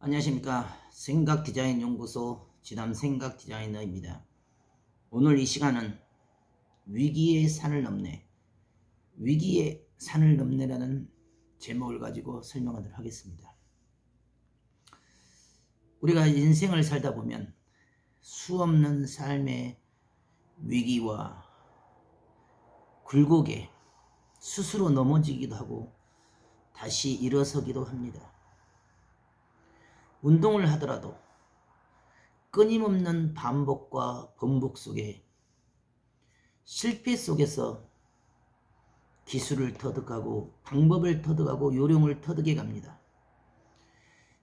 안녕하십니까. 생각디자인연구소 지담생각디자이너입니다. 오늘 이 시간은 위기의 산을 넘네, 위기의 산을 넘네라는 제목을 가지고 설명하도록 하겠습니다. 우리가 인생을 살다 보면 수없는 삶의 위기와 굴곡에 스스로 넘어지기도 하고 다시 일어서기도 합니다. 운동을 하더라도 끊임없는 반복과 번복 속에 실패 속에서 기술을 터득하고 방법을 터득하고 요령을 터득해 갑니다.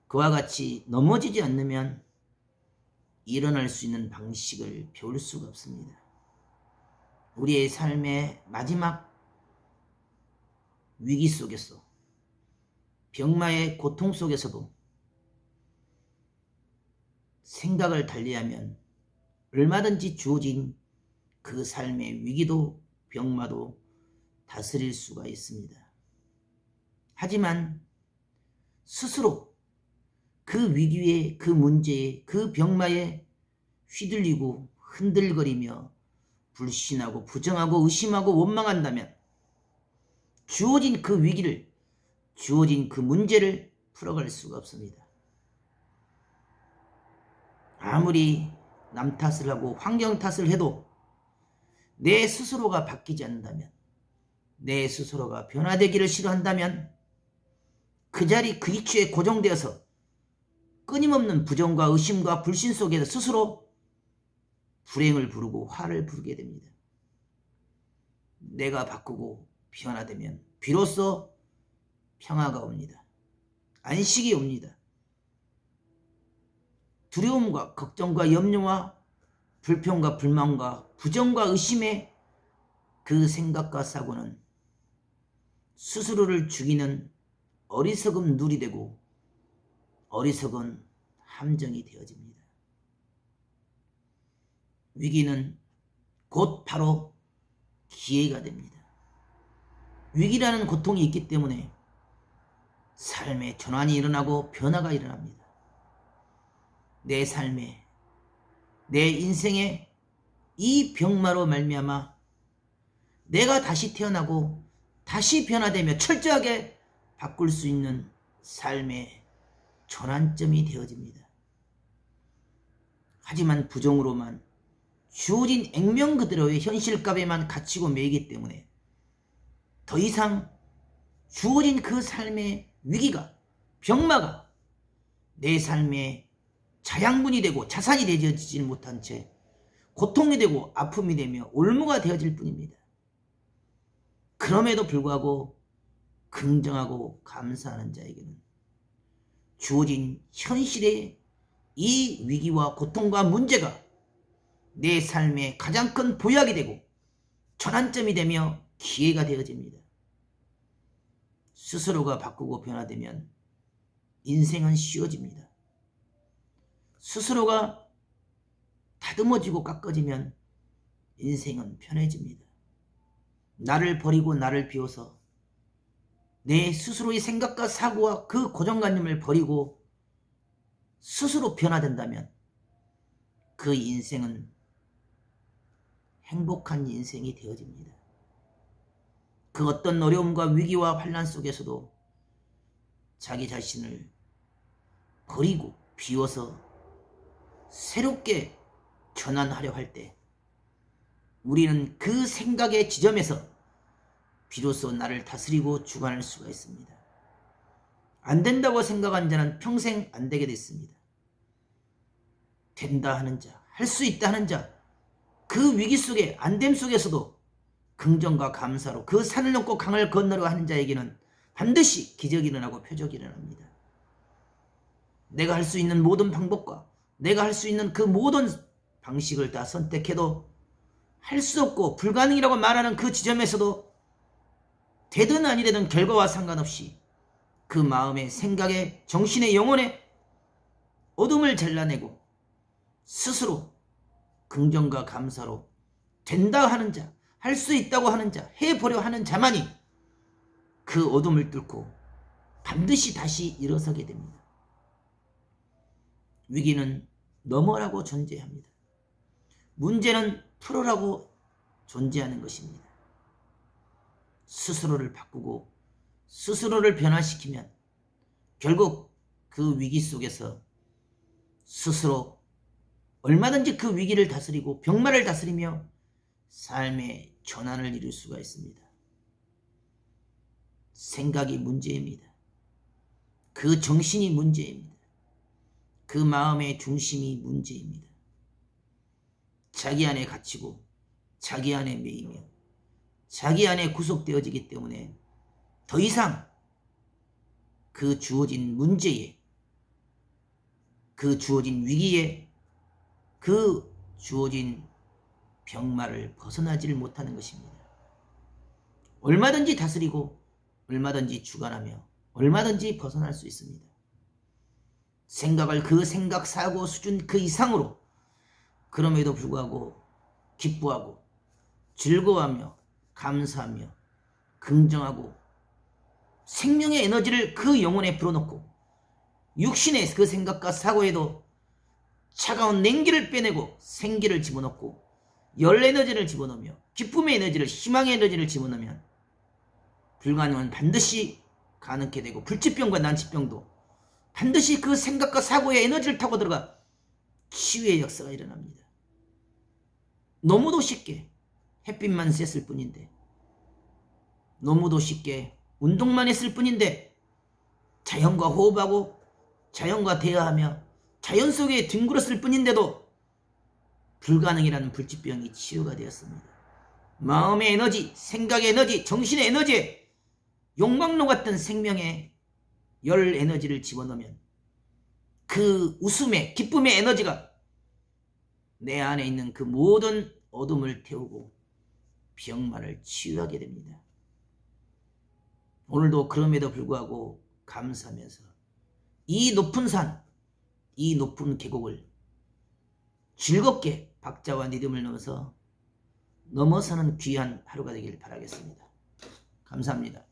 그와 같이 넘어지지 않으면 일어날 수 있는 방식을 배울 수가 없습니다. 우리의 삶의 마지막 위기 속에서, 병마의 고통 속에서도 생각을 달리하면 얼마든지 주어진 그 삶의 위기도 병마도 다스릴 수가 있습니다. 하지만 스스로 그 위기에, 그 문제에, 그 병마에 휘둘리고 흔들거리며 불신하고 부정하고 의심하고 원망한다면 주어진 그 위기를, 주어진 그 문제를 풀어갈 수가 없습니다. 아무리 남 탓을 하고 환경 탓을 해도 내 스스로가 바뀌지 않는다면, 내 스스로가 변화되기를 싫어한다면 그 자리 그 위치에 고정되어서 끊임없는 부정과 의심과 불신 속에서 스스로 불행을 부르고 화를 부르게 됩니다. 내가 바꾸고 변화되면 비로소 평화가 옵니다. 안식이 옵니다. 두려움과 걱정과 염려와 불평과 불만과 부정과 의심의 그 생각과 사고는 스스로를 죽이는 어리석은 눌이 되고 어리석은 함정이 되어집니다. 위기는 곧 바로 기회가 됩니다. 위기라는 고통이 있기 때문에 삶의 전환이 일어나고 변화가 일어납니다. 내 삶에, 내 인생에 이 병마로 말미암아 내가 다시 태어나고 다시 변화되며 철저하게 바꿀 수 있는 삶의 전환점이 되어집니다. 하지만 부정으로만 주어진 액면 그대로의 현실값에만 갇히고 매이기 때문에 더 이상 주어진 그 삶의 위기가, 병마가 내 삶의 자양분이 되고 자산이 되어지지 못한 채 고통이 되고 아픔이 되며 올무가 되어질 뿐입니다. 그럼에도 불구하고 긍정하고 감사하는 자에게는 주어진 현실의 이 위기와 고통과 문제가 내 삶의 가장 큰 보약이 되고 전환점이 되며 기회가 되어집니다. 스스로가 바꾸고 변화되면 인생은 쉬워집니다. 스스로가 다듬어지고 깎아지면 인생은 편해집니다. 나를 버리고 나를 비워서 내 스스로의 생각과 사고와 그 고정관념을 버리고 스스로 변화된다면 그 인생은 행복한 인생이 되어집니다. 그 어떤 어려움과 위기와 환난 속에서도 자기 자신을 버리고 비워서 새롭게 전환하려 할 때 우리는 그 생각의 지점에서 비로소 나를 다스리고 주관할 수가 있습니다. 안 된다고 생각한 자는 평생 안 되게 됐습니다. 된다 하는 자, 할 수 있다 하는 자, 그 위기 속에 안됨 속에서도 긍정과 감사로 그 산을 넘고 강을 건너려 하는 자에게는 반드시 기적이 일어나고 표적이 일어납니다. 내가 할 수 있는 모든 방법과 내가 할 수 있는 그 모든 방식을 다 선택해도 할 수 없고 불가능이라고 말하는 그 지점에서도 되든 아니되든 결과와 상관없이 그 마음의 생각의 정신의 영혼의 어둠을 잘라내고 스스로 긍정과 감사로 된다 하는 자, 할 수 있다고 하는 자, 해보려 하는 자만이 그 어둠을 뚫고 반드시 다시 일어서게 됩니다. 위기는 넘어라고 존재합니다. 문제는 풀어라고 존재하는 것입니다. 스스로를 바꾸고 스스로를 변화시키면 결국 그 위기 속에서 스스로 얼마든지 그 위기를 다스리고 병마를 다스리며 삶의 전환을 이룰 수가 있습니다. 생각이 문제입니다. 그 정신이 문제입니다. 그 마음의 중심이 문제입니다. 자기 안에 갇히고 자기 안에 매이며 자기 안에 구속되어지기 때문에 더 이상 그 주어진 문제에, 그 주어진 위기에, 그 주어진 병마를 벗어나지를 못하는 것입니다. 얼마든지 다스리고 얼마든지 주관하며 얼마든지 벗어날 수 있습니다. 생각을 그 생각, 사고 수준 그 이상으로 그럼에도 불구하고 기뻐하고 즐거워하며 감사하며 긍정하고 생명의 에너지를 그 영혼에 불어넣고 육신의 그 생각과 사고에도 차가운 냉기를 빼내고 생기를 집어넣고 열 에너지를 집어넣으며 기쁨의 에너지를, 희망의 에너지를 집어넣으면 불가능은 반드시 가능케 되고 불치병과 난치병도 반드시 그 생각과 사고의 에너지를 타고 들어가 치유의 역사가 일어납니다. 너무도 쉽게 햇빛만 쐈을 뿐인데, 너무도 쉽게 운동만 했을 뿐인데, 자연과 호흡하고 자연과 대화하며 자연 속에 뒹굴었을 뿐인데도 불가능이라는 불치병이 치유가 되었습니다. 마음의 에너지, 생각의 에너지, 정신의 에너지에 욕망로 같은 생명의 열 에너지를 집어넣으면 그 웃음의, 기쁨의 에너지가 내 안에 있는 그 모든 어둠을 태우고 병마를 치유하게 됩니다. 오늘도 그럼에도 불구하고 감사하면서 이 높은 산, 이 높은 계곡을 즐겁게 박자와 리듬을 넣어서 넘어서는 귀한 하루가 되길 바라겠습니다. 감사합니다.